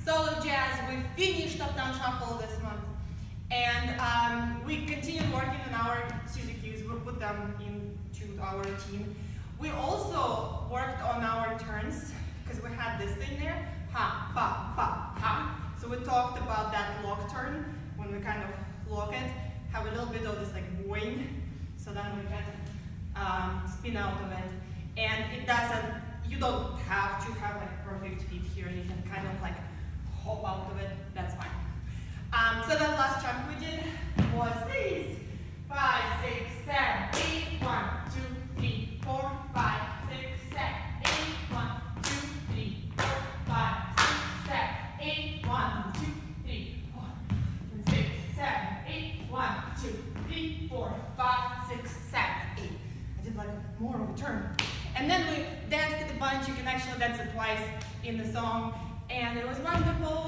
solo jazz. We finished Uptown Shuffle this month. And we continued working on our Suzy cues. We put them into our routine. We also worked on our turns, because we had this thing there, ha, pa, pa, ha. So we talked about that lock turn, when we kind of lock it, have a little bit of this like boing, so then we can spin out of it. And it doesn't, you don't have to have like perfect feet here, you can kind of like hop out of it, that's fine. So that last chunk we did was these. 5, 6, 7, 8, 1, 2, 3, 4, 5, 6, 7, 8, 1, 2, 3, 4, 5, 6, 7, 8, 1, 2, 3, 4, 6, 7, 8, 1, 2, 3, 4, 5, 6, 7, 8. I did like more of a turn. And then we danced it a bunch. You can actually dance it twice in the song. And it was wonderful.